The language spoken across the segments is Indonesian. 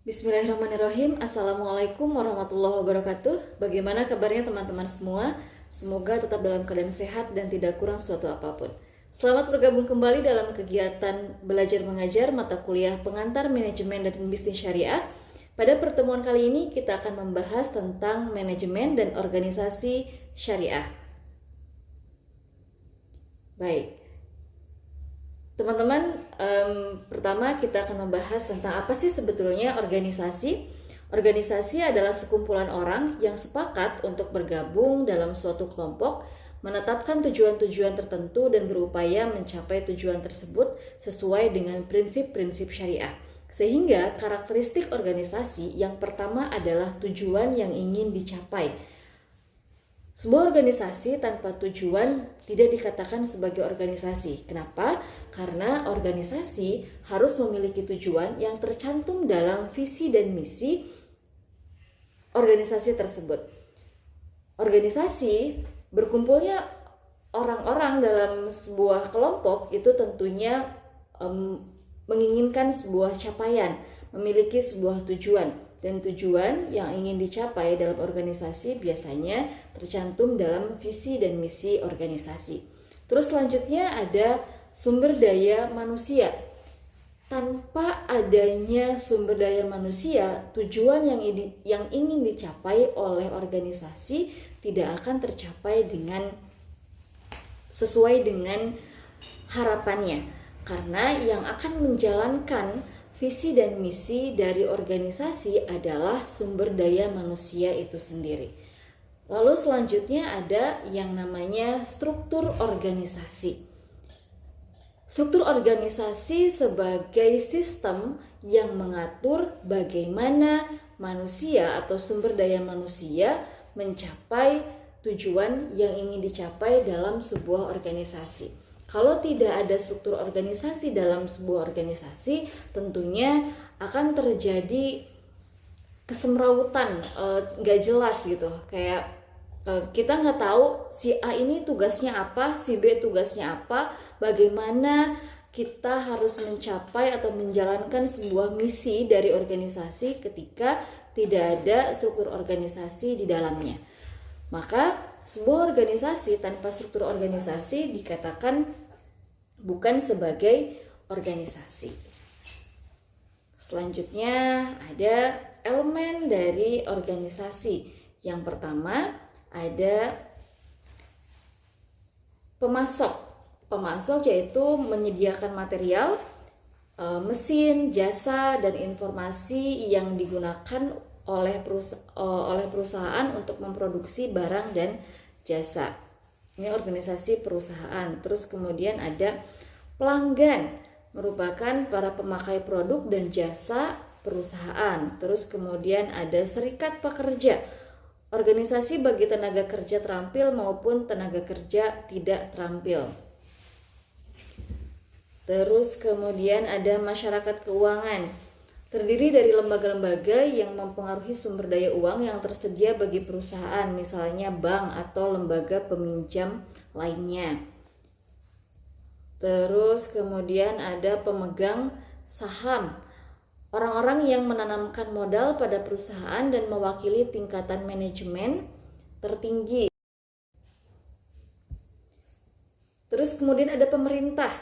Bismillahirrahmanirrahim. Assalamualaikum warahmatullahi wabarakatuh. Bagaimana kabarnya teman-teman semua? Semoga tetap dalam keadaan sehat dan tidak kurang suatu apapun. Selamat bergabung kembali dalam kegiatan belajar mengajar mata kuliah pengantar manajemen dan bisnis syariah. Pada pertemuan kali ini kita akan membahas tentang manajemen dan organisasi syariah. Baik. Teman-teman, pertama kita akan membahas tentang apa sih sebetulnya organisasi. Organisasi adalah sekumpulan orang yang sepakat untuk bergabung dalam suatu kelompok, menetapkan tujuan-tujuan tertentu dan berupaya mencapai tujuan tersebut sesuai dengan prinsip-prinsip syariah. Sehingga karakteristik organisasi yang pertama adalah tujuan yang ingin dicapai. Sebuah organisasi tanpa tujuan tidak dikatakan sebagai organisasi. Kenapa? Karena organisasi harus memiliki tujuan yang tercantum dalam visi dan misi organisasi tersebut. Organisasi berkumpulnya orang-orang dalam sebuah kelompok itu tentunya menginginkan sebuah capaian, memiliki sebuah tujuan. Dan tujuan yang ingin dicapai dalam organisasi biasanya tercantum dalam visi dan misi organisasi. Terus selanjutnya ada sumber daya manusia. Tanpa adanya sumber daya manusia, tujuan yang ingin dicapai oleh organisasi tidak akan tercapai sesuai dengan harapannya. Karena yang akan menjalankan visi dan misi dari organisasi adalah sumber daya manusia itu sendiri. Lalu selanjutnya ada yang namanya struktur organisasi. Struktur organisasi sebagai sistem yang mengatur bagaimana manusia atau sumber daya manusia mencapai tujuan yang ingin dicapai dalam sebuah organisasi. Kalau tidak ada struktur organisasi dalam sebuah organisasi, tentunya akan terjadi kesemrawutan, nggak jelas gitu. Kayak kita nggak tahu si A ini tugasnya apa, si B tugasnya apa, bagaimana kita harus mencapai atau menjalankan sebuah misi dari organisasi ketika tidak ada struktur organisasi di dalamnya. Maka sebuah organisasi tanpa struktur organisasi dikatakan bukan sebagai organisasi. Selanjutnya ada elemen dari organisasi. Yang pertama ada pemasok. Pemasok yaitu menyediakan material, mesin, jasa, dan informasi yang digunakan oleh perusahaan untuk memproduksi barang dan jasa. Ini organisasi perusahaan. Terus kemudian ada pelanggan, merupakan para pemakai produk dan jasa perusahaan. Terus kemudian ada serikat pekerja, organisasi bagi tenaga kerja terampil maupun tenaga kerja tidak terampil. Terus kemudian ada masyarakat keuangan, terdiri dari lembaga-lembaga yang mempengaruhi sumber daya uang yang tersedia bagi perusahaan, misalnya bank atau lembaga peminjam lainnya. Terus kemudian ada pemegang saham, orang-orang yang menanamkan modal pada perusahaan dan mewakili tingkatan manajemen tertinggi. Terus kemudian ada pemerintah,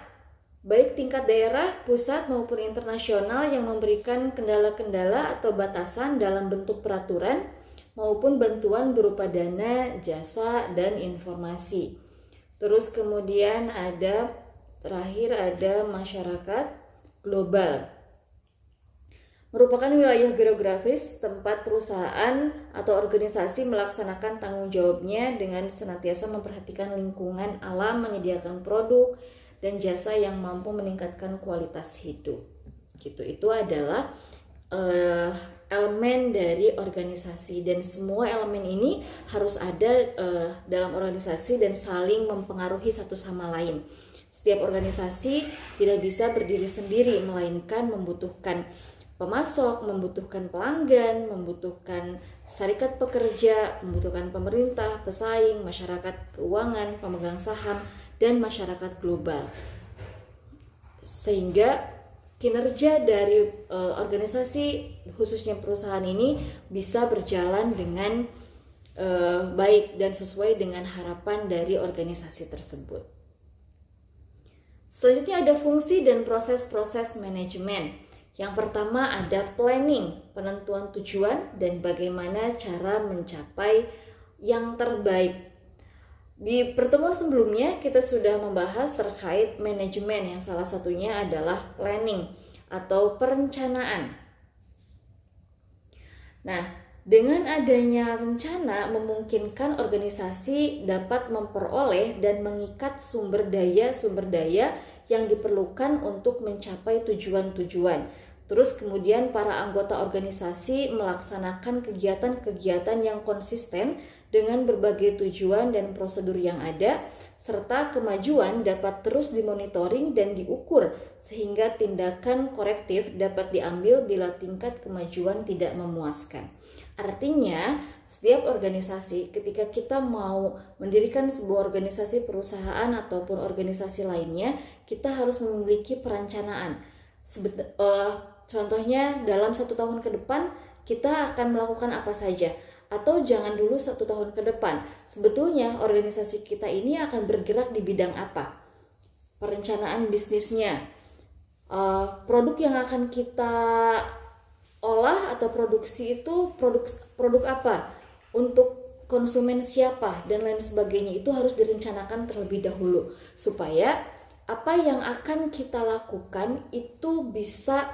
baik tingkat daerah, pusat maupun internasional yang memberikan kendala-kendala atau batasan dalam bentuk peraturan maupun bantuan berupa dana, jasa, dan informasi. Terus kemudian terakhir ada masyarakat global, merupakan wilayah geografis tempat perusahaan atau organisasi melaksanakan tanggung jawabnya dengan senantiasa memperhatikan lingkungan alam, menyediakan produk dan jasa yang mampu meningkatkan kualitas hidup. Gitu. Itu adalah elemen dari organisasi, dan semua elemen ini harus ada dalam organisasi dan saling mempengaruhi satu sama lain. Setiap organisasi tidak bisa berdiri sendiri, melainkan membutuhkan pemasok, membutuhkan pelanggan, membutuhkan serikat pekerja, membutuhkan pemerintah, pesaing, masyarakat keuangan, pemegang saham, dan masyarakat global. Sehingga kinerja dari organisasi khususnya perusahaan ini bisa berjalan dengan baik dan sesuai dengan harapan dari organisasi tersebut. Selanjutnya ada fungsi dan proses-proses manajemen. Yang pertama ada planning, penentuan tujuan dan bagaimana cara mencapai yang terbaik. Di pertemuan sebelumnya kita sudah membahas terkait manajemen yang salah satunya adalah planning atau perencanaan. Nah, dengan adanya rencana memungkinkan organisasi dapat memperoleh dan mengikat sumber daya yang diperlukan untuk mencapai tujuan-tujuan. Terus kemudian para anggota organisasi melaksanakan kegiatan-kegiatan yang konsisten dengan berbagai tujuan dan prosedur yang ada, serta kemajuan dapat terus dimonitoring dan diukur sehingga tindakan korektif dapat diambil bila tingkat kemajuan tidak memuaskan. Artinya, setiap organisasi ketika kita mau mendirikan sebuah organisasi perusahaan ataupun organisasi lainnya, kita harus memiliki perencanaan. Contohnya dalam 1 tahun ke depan kita akan melakukan apa saja, atau jangan dulu 1 tahun ke depan. Sebetulnya organisasi kita ini akan bergerak di bidang apa? Perencanaan bisnisnya, produk yang akan kita olah atau produksi itu produk apa, untuk konsumen siapa dan lain sebagainya, itu harus direncanakan terlebih dahulu supaya apa yang akan kita lakukan itu bisa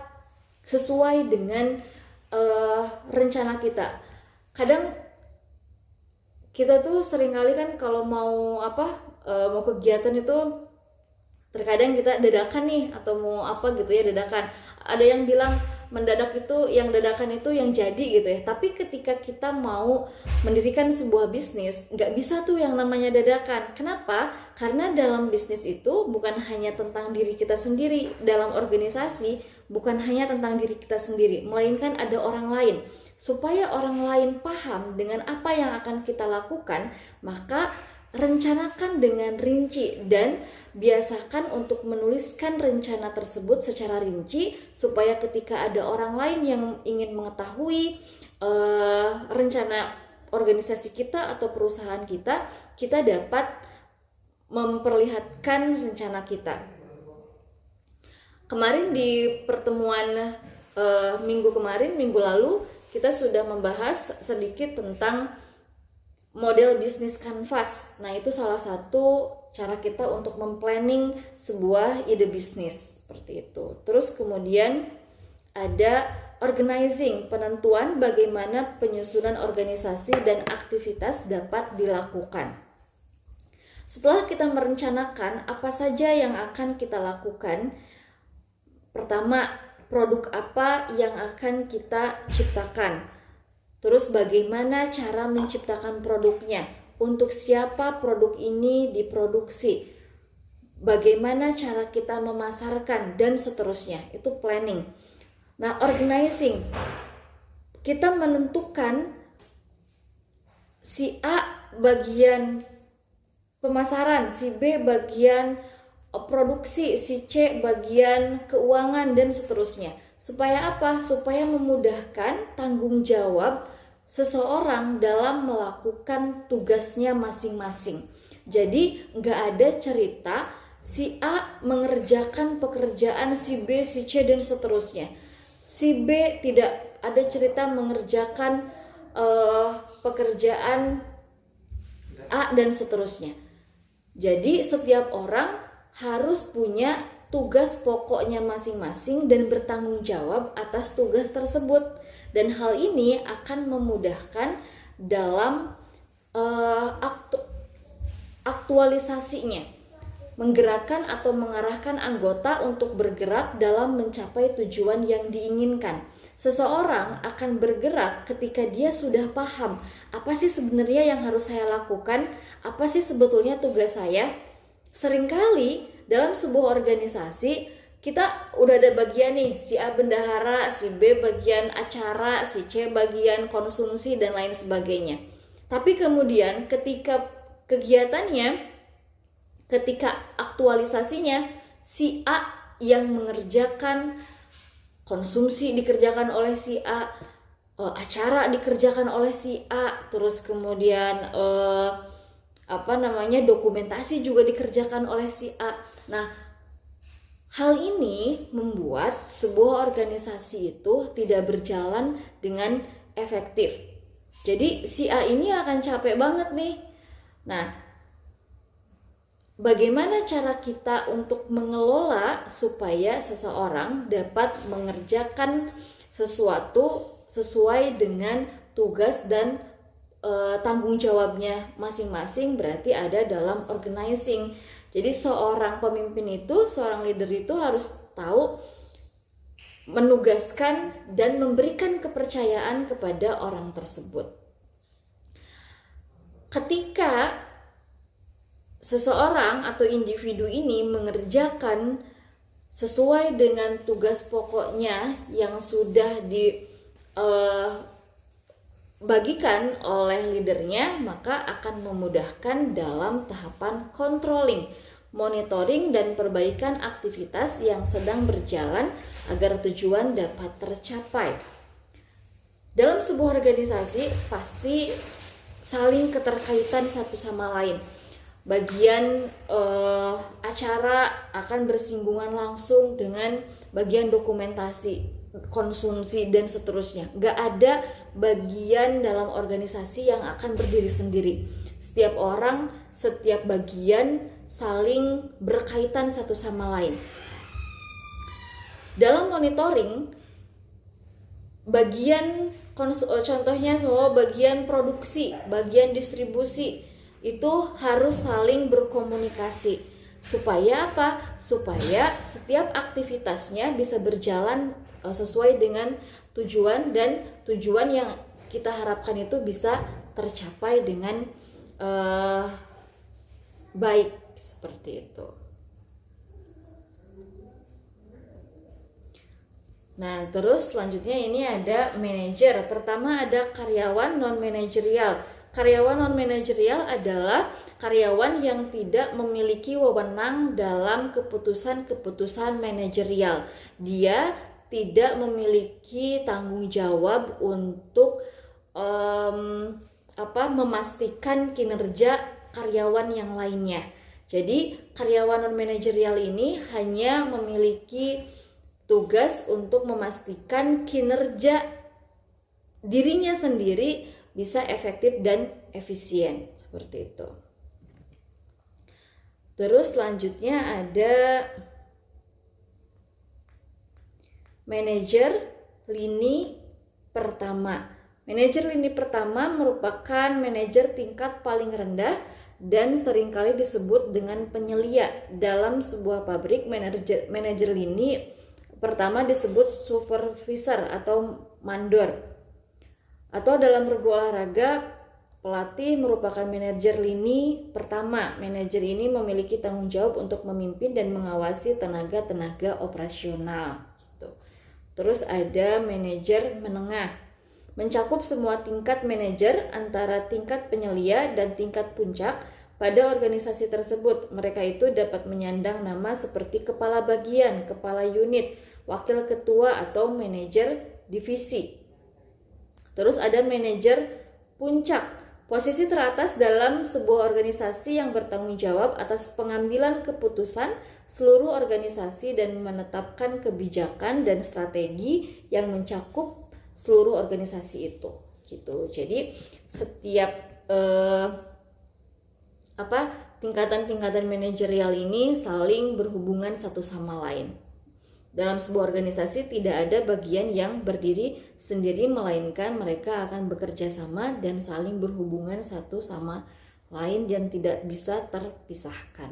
sesuai dengan rencana kita. Kadang kita tuh seringkali kan kalau mau mau kegiatan itu terkadang kita dadakan nih, atau mau apa gitu ya dadakan. Ada yang bilang mendadak itu, yang dadakan itu yang jadi gitu ya. Tapi ketika kita mau mendirikan sebuah bisnis, nggak bisa tuh yang namanya dadakan. Kenapa? Karena dalam bisnis itu bukan hanya tentang diri kita sendiri. Dalam organisasi bukan hanya tentang diri kita sendiri, melainkan ada orang lain. Supaya orang lain paham dengan apa yang akan kita lakukan, maka rencanakan dengan rinci dan biasakan untuk menuliskan rencana tersebut secara rinci supaya ketika ada orang lain yang ingin mengetahui rencana organisasi kita atau perusahaan kita, kita dapat memperlihatkan rencana kita. Kemarin di pertemuan minggu lalu kita sudah membahas sedikit tentang model bisnis kanvas. Nah, itu salah satu cara kita untuk memplanning sebuah ide bisnis seperti itu. Terus kemudian ada organizing, penentuan bagaimana penyusunan organisasi dan aktivitas dapat dilakukan. Setelah kita merencanakan apa saja yang akan kita lakukan, pertama, produk apa yang akan kita ciptakan. Terus bagaimana cara menciptakan produknya, untuk siapa produk ini diproduksi, bagaimana cara kita memasarkan, dan seterusnya. Itu planning. Nah, organizing, kita menentukan si A bagian pemasaran, si B bagian produksi, si C bagian keuangan, dan seterusnya. Supaya apa? Supaya memudahkan tanggung jawab seseorang dalam melakukan tugasnya masing-masing. Jadi nggak ada cerita si A mengerjakan pekerjaan si B, si C, dan seterusnya. Si B tidak ada cerita mengerjakan pekerjaan A dan seterusnya. Jadi setiap orang harus punya tugas pokoknya masing-masing dan bertanggung jawab atas tugas tersebut. Dan hal ini akan memudahkan dalam aktualisasinya, menggerakkan atau mengarahkan anggota untuk bergerak dalam mencapai tujuan yang diinginkan. Seseorang akan bergerak ketika dia sudah paham apa sih sebenarnya yang harus saya lakukan, apa sih sebetulnya tugas saya. Seringkali dalam sebuah organisasi kita udah ada bagian nih, si A bendahara, si B bagian acara, si C bagian konsumsi, dan lain sebagainya. Tapi kemudian ketika kegiatannya, ketika aktualisasinya, si A yang mengerjakan konsumsi dikerjakan oleh si A, acara dikerjakan oleh si A, terus kemudian dokumentasi juga dikerjakan oleh si A. Nah, hal ini membuat sebuah organisasi itu tidak berjalan dengan efektif. Jadi si A ini akan capek banget nih. Nah, bagaimana cara kita untuk mengelola supaya seseorang dapat mengerjakan sesuatu sesuai dengan tugas dan tanggung jawabnya masing-masing, berarti ada dalam organizing. Jadi seorang pemimpin itu, seorang leader itu harus tahu menugaskan dan memberikan kepercayaan kepada orang tersebut. Ketika seseorang atau individu ini mengerjakan sesuai dengan tugas pokoknya yang sudah dibagikan oleh leadernya, maka akan memudahkan dalam tahapan controlling, monitoring dan perbaikan aktivitas yang sedang berjalan agar tujuan dapat tercapai. Dalam sebuah organisasi pasti saling keterkaitan satu sama lain. Bagian acara akan bersinggungan langsung dengan bagian dokumentasi, konsumsi dan seterusnya. Gak ada bagian dalam organisasi yang akan berdiri sendiri. Setiap orang, setiap bagian saling berkaitan satu sama lain. Dalam monitoring, contohnya bagian produksi, bagian distribusi itu harus saling berkomunikasi. Supaya apa? Supaya setiap aktivitasnya bisa berjalan sesuai dengan tujuan, dan tujuan yang kita harapkan itu bisa tercapai dengan baik, seperti itu. Nah, terus selanjutnya ini ada manajer. Pertama ada karyawan non-manajerial. Karyawan non-manajerial adalah karyawan yang tidak memiliki wewenang dalam keputusan-keputusan manajerial. Dia tidak memiliki tanggung jawab untuk memastikan kinerja karyawan yang lainnya. Jadi karyawan non-manajerial ini hanya memiliki tugas untuk memastikan kinerja dirinya sendiri bisa efektif dan efisien, seperti itu. Terus selanjutnya ada manajer lini pertama. Manajer lini pertama merupakan manajer tingkat paling rendah dan seringkali disebut dengan penyelia. Dalam sebuah pabrik, manajer lini pertama disebut supervisor atau mandor. Atau dalam regu olahraga, pelatih merupakan manajer lini pertama. Manajer ini memiliki tanggung jawab untuk memimpin dan mengawasi tenaga-tenaga operasional. Gitu. Terus ada manajer menengah, mencakup semua tingkat manajer antara tingkat penyelia dan tingkat puncak pada organisasi tersebut. Mereka itu dapat menyandang nama seperti kepala bagian, kepala unit, wakil ketua atau manajer divisi. Terus ada manajer puncak, posisi teratas dalam sebuah organisasi yang bertanggung jawab atas pengambilan keputusan seluruh organisasi dan menetapkan kebijakan dan strategi yang mencakup seluruh organisasi itu. Gitu. Jadi setiap tingkatan-tingkatan manajerial ini saling berhubungan satu sama lain. Dalam sebuah organisasi tidak ada bagian yang berdiri sendiri, melainkan mereka akan bekerja sama dan saling berhubungan satu sama lain dan tidak bisa terpisahkan.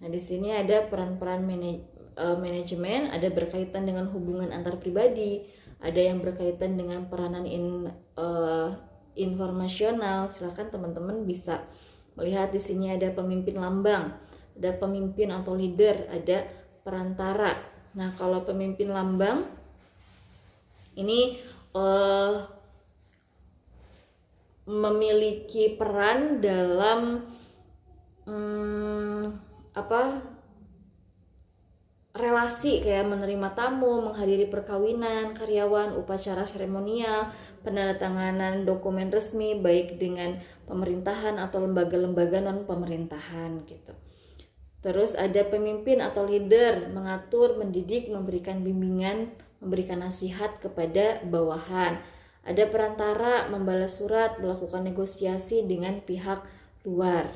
Nah, di sini ada peran-peran manajemen, ada berkaitan dengan hubungan antar pribadi, ada yang berkaitan dengan peranan informasional. Silakan teman-teman bisa melihat di sini ada pemimpin lambang, ada pemimpin atau leader, ada perantara. Nah, kalau pemimpin lambang ini memiliki peran dalam relasi kayak menerima tamu, menghadiri perkawinan karyawan, upacara seremonial, penandatanganan dokumen resmi baik dengan pemerintahan atau lembaga-lembaga non pemerintahan gitu. Terus ada pemimpin atau leader, mengatur, mendidik, memberikan bimbingan, memberikan nasihat kepada bawahan. Ada perantara, membalas surat, melakukan negosiasi dengan pihak luar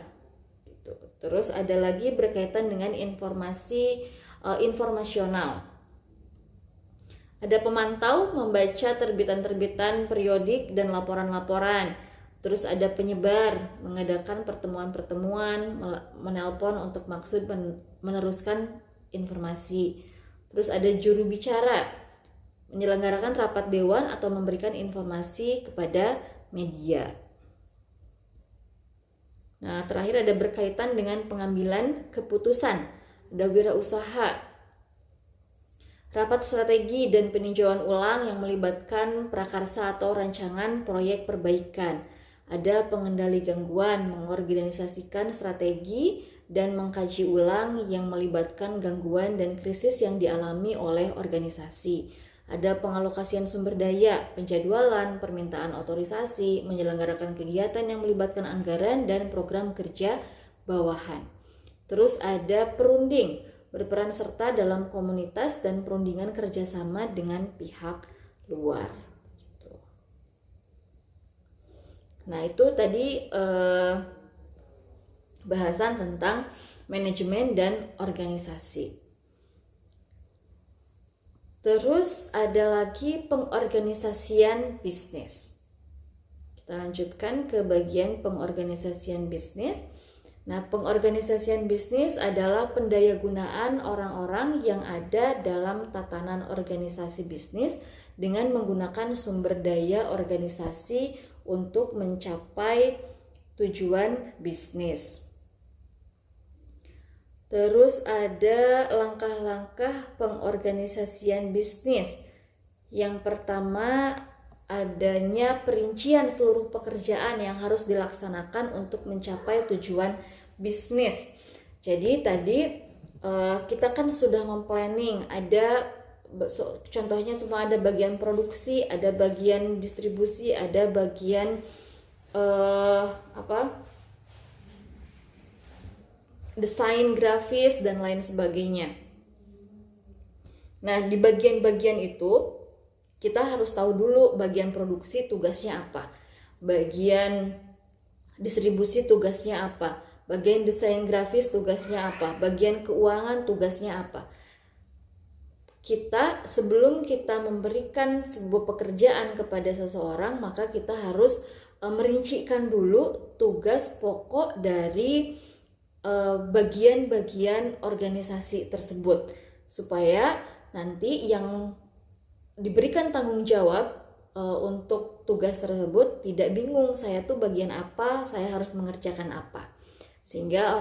gitu. Terus ada lagi berkaitan dengan informasional. Ada pemantau, membaca terbitan-terbitan periodik dan laporan-laporan. Terus ada penyebar, mengadakan pertemuan-pertemuan, menelpon untuk maksud meneruskan informasi. Terus ada juru bicara, menyelenggarakan rapat dewan atau memberikan informasi kepada media. Nah, terakhir ada berkaitan dengan pengambilan keputusan. Ada wirausaha, rapat strategi dan peninjauan ulang yang melibatkan prakarsa atau rancangan proyek perbaikan. Ada pengendali gangguan, mengorganisasikan strategi dan mengkaji ulang yang melibatkan gangguan dan krisis yang dialami oleh organisasi. Ada pengalokasian sumber daya, penjadwalan, permintaan otorisasi, menyelenggarakan kegiatan yang melibatkan anggaran dan program kerja bawahan. Terus ada perunding, berperan serta dalam komunitas dan perundingan kerjasama dengan pihak luar. Nah, itu tadi bahasan tentang manajemen dan organisasi. Terus ada lagi pengorganisasian bisnis. Kita lanjutkan ke bagian pengorganisasian bisnis. Nah, pengorganisasian bisnis adalah pendayagunaan orang-orang yang ada dalam tatanan organisasi bisnis dengan menggunakan sumber daya organisasi untuk mencapai tujuan bisnis. Terus ada langkah-langkah pengorganisasian bisnis. Yang pertama, adanya perincian seluruh pekerjaan yang harus dilaksanakan untuk mencapai tujuan bisnis. Jadi tadi kita kan sudah memplanning, ada contohnya semua, ada bagian produksi, ada bagian distribusi, ada bagian desain grafis dan lain sebagainya. Nah, di bagian-bagian itu kita harus tahu dulu bagian produksi tugasnya apa, bagian distribusi tugasnya apa, bagian desain grafis tugasnya apa, bagian keuangan tugasnya apa. Sebelum kita memberikan sebuah pekerjaan kepada seseorang, maka kita harus merincikan dulu tugas pokok dari bagian-bagian organisasi tersebut, supaya nanti yang diberikan tanggung jawab untuk tugas tersebut tidak bingung, saya tuh bagian apa, saya harus mengerjakan apa, sehingga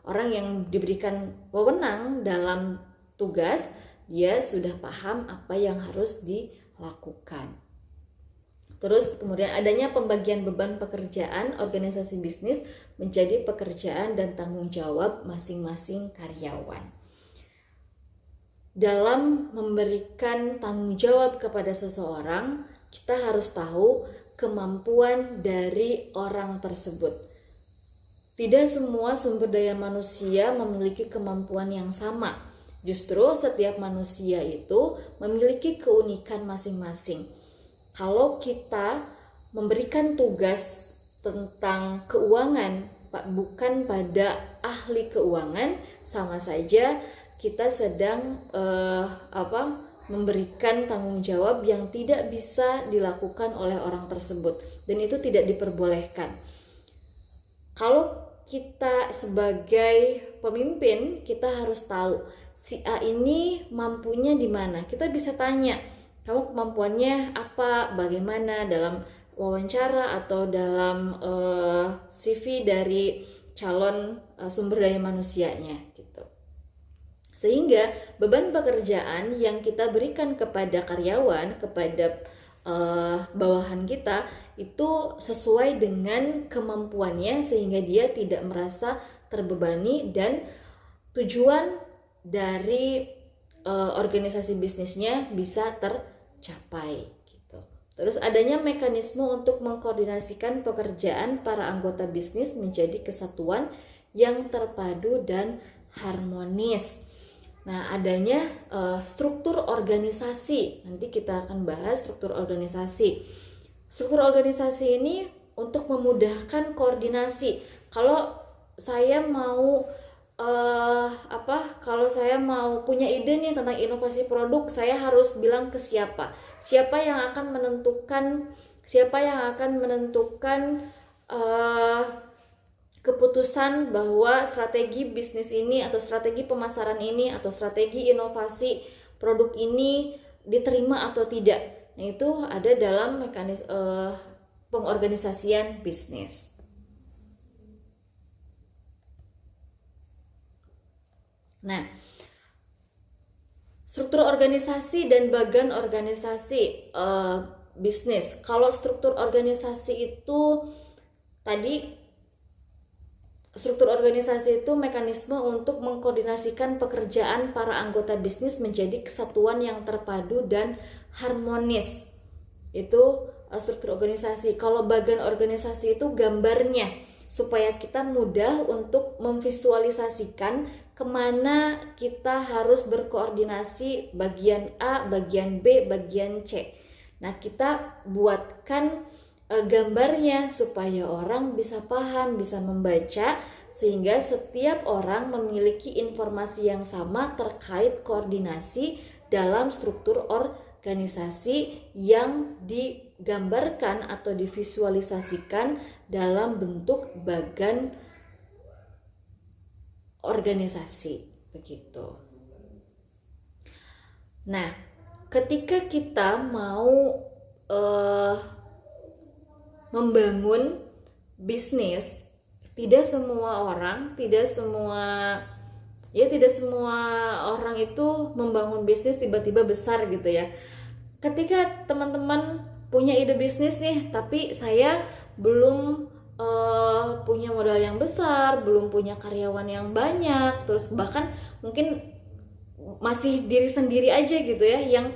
orang yang diberikan wewenang dalam tugas, dia sudah paham apa yang harus dilakukan. Terus kemudian adanya pembagian beban pekerjaan organisasi bisnis menjadi pekerjaan dan tanggung jawab masing-masing karyawan. Dalam memberikan tanggung jawab kepada seseorang, kita harus tahu kemampuan dari orang tersebut. Tidak semua sumber daya manusia memiliki kemampuan yang sama. Justru setiap manusia itu memiliki keunikan masing-masing. Kalau kita memberikan tugas tentang keuangan bukan pada ahli keuangan, sama saja kita sedang memberikan tanggung jawab yang tidak bisa dilakukan oleh orang tersebut, dan itu tidak diperbolehkan. Kalau kita sebagai pemimpin, kita harus tahu si A ini mampunya di mana. Kita bisa tanya, kamu kemampuannya apa, bagaimana, dalam wawancara atau dalam CV dari calon sumber daya manusianya gitu. Sehingga beban pekerjaan yang kita berikan kepada karyawan, kepada bawahan kita, itu sesuai dengan kemampuannya, sehingga dia tidak merasa terbebani, dan tujuan dari organisasi bisnisnya bisa tercapai gitu. Terus adanya mekanisme untuk mengkoordinasikan pekerjaan para anggota bisnis menjadi kesatuan yang terpadu dan harmonis. Nah, adanya struktur organisasi. Nanti kita akan bahas struktur organisasi. Struktur organisasi ini untuk memudahkan koordinasi. Kalau saya mau kalau saya mau punya ide nih tentang inovasi produk, saya harus bilang ke siapa? Siapa yang akan menentukan keputusan bahwa strategi bisnis ini atau strategi pemasaran ini atau strategi inovasi produk ini diterima atau tidak. Nah, itu ada dalam mekanisme pengorganisasian bisnis. Nah, struktur organisasi dan bagan organisasi bisnis. Kalau struktur organisasi itu tadi, struktur organisasi itu mekanisme untuk mengkoordinasikan pekerjaan para anggota bisnis menjadi kesatuan yang terpadu dan harmonis. Itu struktur organisasi. Kalau bagan organisasi itu gambarnya, supaya kita mudah untuk memvisualisasikan kemana kita harus berkoordinasi, bagian A, bagian B, bagian C. Nah, kita buatkan gambarnya supaya orang bisa paham, bisa membaca, sehingga setiap orang memiliki informasi yang sama terkait koordinasi dalam struktur organisasi yang digambarkan atau divisualisasikan dalam bentuk bagan organisasi, begitu. Nah, ketika kita mau membangun bisnis, tidak semua orang itu membangun bisnis tiba-tiba besar gitu ya. Ketika teman-teman punya ide bisnis nih, tapi saya belum punya modal yang besar, belum punya karyawan yang banyak, terus bahkan mungkin masih diri sendiri aja gitu ya yang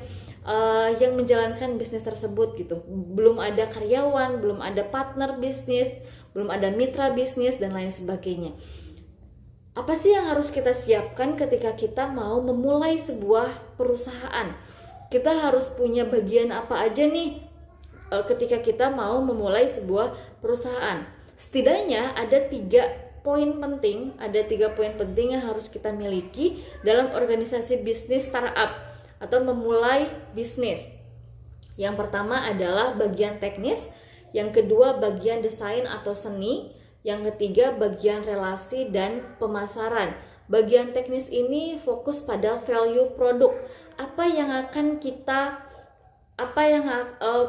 menjalankan bisnis tersebut gitu. Belum ada karyawan, belum ada partner bisnis, belum ada mitra bisnis dan lain sebagainya. Apa sih yang harus kita siapkan ketika kita mau memulai sebuah perusahaan? Kita harus punya bagian apa aja nih ketika kita mau memulai sebuah perusahaan? Setidaknya ada 3 poin penting yang harus kita miliki dalam organisasi bisnis startup atau memulai bisnis. Yang pertama adalah bagian teknis, yang kedua bagian desain atau seni, yang ketiga bagian relasi dan pemasaran. Bagian teknis ini fokus pada value produk.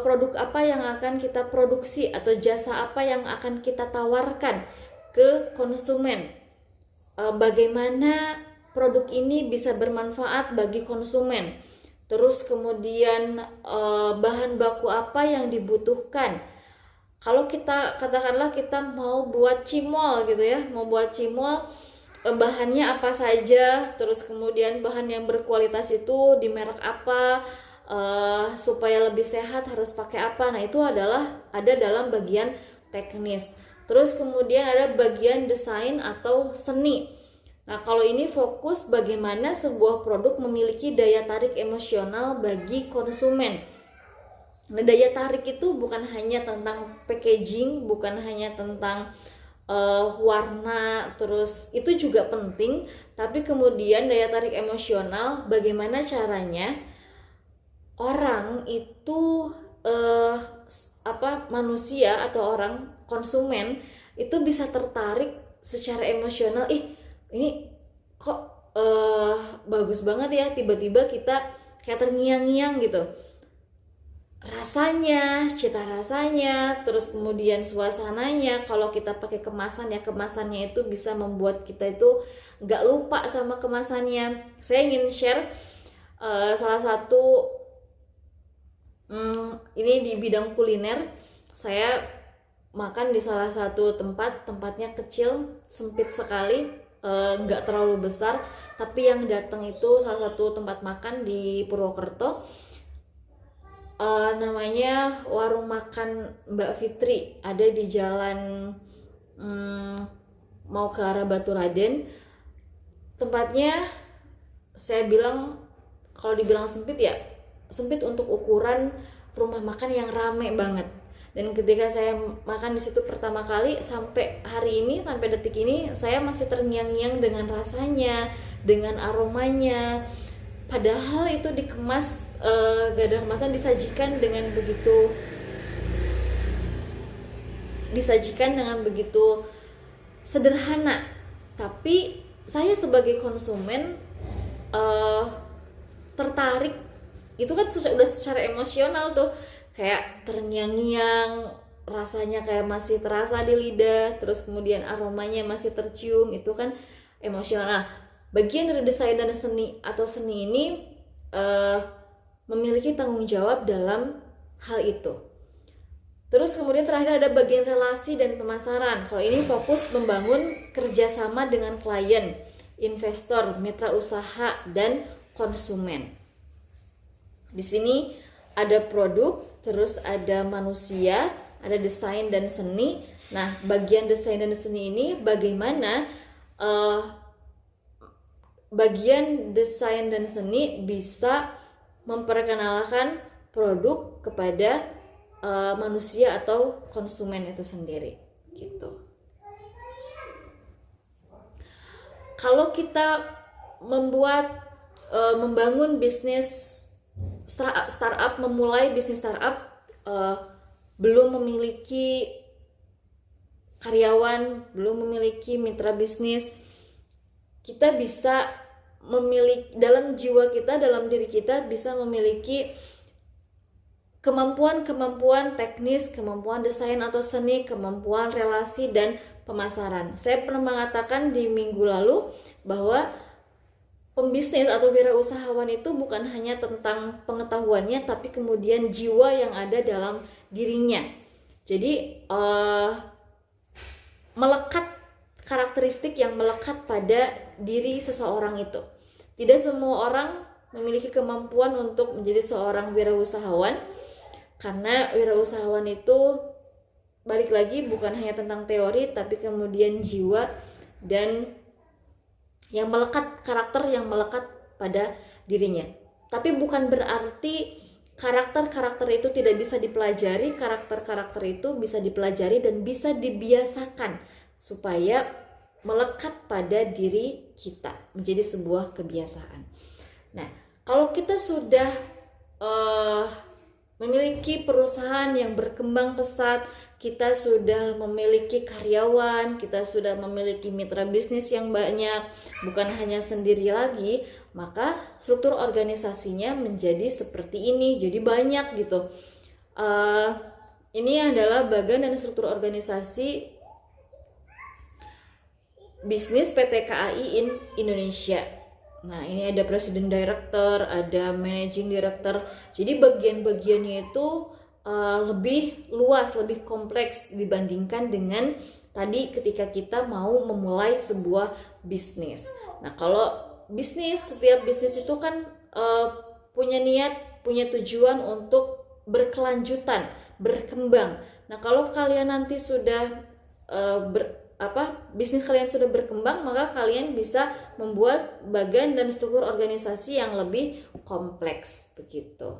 Produk apa yang akan kita produksi atau jasa apa yang akan kita tawarkan ke konsumen. Bagaimana produk ini bisa bermanfaat bagi konsumen. Terus kemudian bahan baku apa yang dibutuhkan. Kalau katakanlah kita mau buat cimol gitu ya, bahannya apa saja, terus kemudian bahan yang berkualitas itu di merek apa, supaya lebih sehat harus pakai apa. Nah, itu ada dalam bagian teknis. Terus kemudian ada bagian desain atau seni. Nah, kalau ini fokus bagaimana sebuah produk memiliki daya tarik emosional bagi konsumen. Nah, daya tarik itu bukan hanya tentang packaging, bukan hanya tentang warna, terus itu juga penting, tapi kemudian daya tarik emosional, bagaimana caranya orang itu manusia atau orang konsumen itu bisa tertarik secara emosional. Ini kok bagus banget ya, tiba-tiba kita kayak terngiang-ngiang gitu, rasanya, cita rasanya, terus kemudian suasananya. Kalau kita pakai kemasan ya, kemasannya itu bisa membuat kita itu nggak lupa sama kemasannya. Saya ingin share salah satu ini di bidang kuliner. Saya makan di salah satu tempatnya kecil, sempit sekali. nggak terlalu besar, tapi yang datang itu salah satu tempat makan di Purwokerto, namanya warung makan Mbak Fitri, ada di jalan mau ke arah Baturaden. Tempatnya saya bilang, kalau dibilang sempit ya sempit untuk ukuran rumah makan yang rame banget. Dan ketika saya makan di situ pertama kali, sampai hari ini, sampai detik ini, saya masih terngiang-ngiang dengan rasanya, dengan aromanya. Padahal itu dikemas, gak ada kemasan, disajikan dengan begitu sederhana. Tapi saya sebagai konsumen tertarik. Itu kan udah secara emosional tuh, kayak terngiang-ngiang, rasanya kayak masih terasa di lidah, terus kemudian aromanya masih tercium, itu kan emosional. Bagian dari desain dan seni atau seni ini memiliki tanggung jawab dalam hal itu. Terus kemudian terakhir ada bagian relasi dan pemasaran. Kalau ini fokus membangun kerjasama dengan klien, investor, mitra usaha, dan konsumen. Di sini ada produk, terus ada manusia, ada desain dan seni. Nah, bagian desain dan seni ini bagaimana bagian desain dan seni bisa memperkenalkan produk kepada manusia atau konsumen itu sendiri, gitu. Kalau kita membangun bisnis startup, memulai bisnis startup, belum memiliki karyawan, belum memiliki mitra bisnis, kita bisa memiliki, dalam jiwa kita, dalam diri kita bisa memiliki kemampuan teknis, kemampuan desain atau seni, kemampuan relasi dan pemasaran. Saya pernah mengatakan di minggu lalu bahwa pembisnis atau wirausahawan itu bukan hanya tentang pengetahuannya, tapi kemudian jiwa yang ada dalam dirinya. Jadi melekat karakteristik yang melekat pada diri seseorang itu. Tidak semua orang memiliki kemampuan untuk menjadi seorang wirausahawan, karena wirausahawan itu balik lagi bukan hanya tentang teori, tapi kemudian jiwa dan yang melekat, karakter yang melekat pada dirinya. Tapi bukan berarti karakter-karakter itu tidak bisa dipelajari. Karakter-karakter itu bisa dipelajari dan bisa dibiasakan supaya melekat pada diri kita, menjadi sebuah kebiasaan. Nah, kalau kita sudah memiliki perusahaan yang berkembang pesat, kita sudah memiliki karyawan, kita sudah memiliki mitra bisnis yang banyak, bukan hanya sendiri lagi, maka struktur organisasinya menjadi seperti ini, jadi banyak gitu. Ini adalah bagian dari struktur organisasi bisnis PT KAI Indonesia. Nah, ini ada President Director, ada Managing Director. Jadi bagian-bagiannya itu lebih luas, lebih kompleks dibandingkan dengan tadi ketika kita mau memulai sebuah bisnis. Nah, kalau setiap bisnis itu kan punya niat, punya tujuan untuk berkelanjutan, berkembang. Nah, kalau kalian nanti sudah bisnis kalian sudah berkembang, maka kalian bisa membuat bagian dan struktur organisasi yang lebih kompleks, begitu.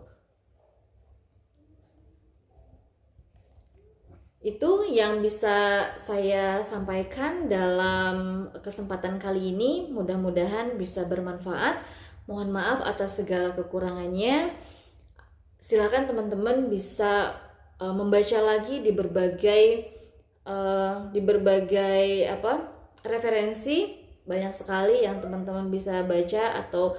Itu yang bisa saya sampaikan dalam kesempatan kali ini. Mudah-mudahan bisa bermanfaat. Mohon maaf atas segala kekurangannya. Silakan teman-teman bisa membaca lagi di berbagai referensi. Banyak sekali yang teman-teman bisa baca atau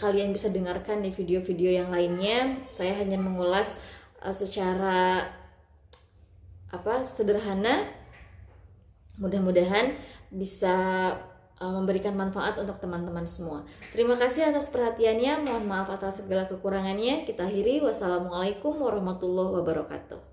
kalian bisa dengarkan di video-video yang lainnya. Saya hanya mengulas secara sederhana. Mudah-mudahan bisa memberikan manfaat untuk teman-teman semua. Terima kasih atas perhatiannya. Mohon maaf atas segala kekurangannya. Kita akhiri. Wassalamualaikum warahmatullahi wabarakatuh.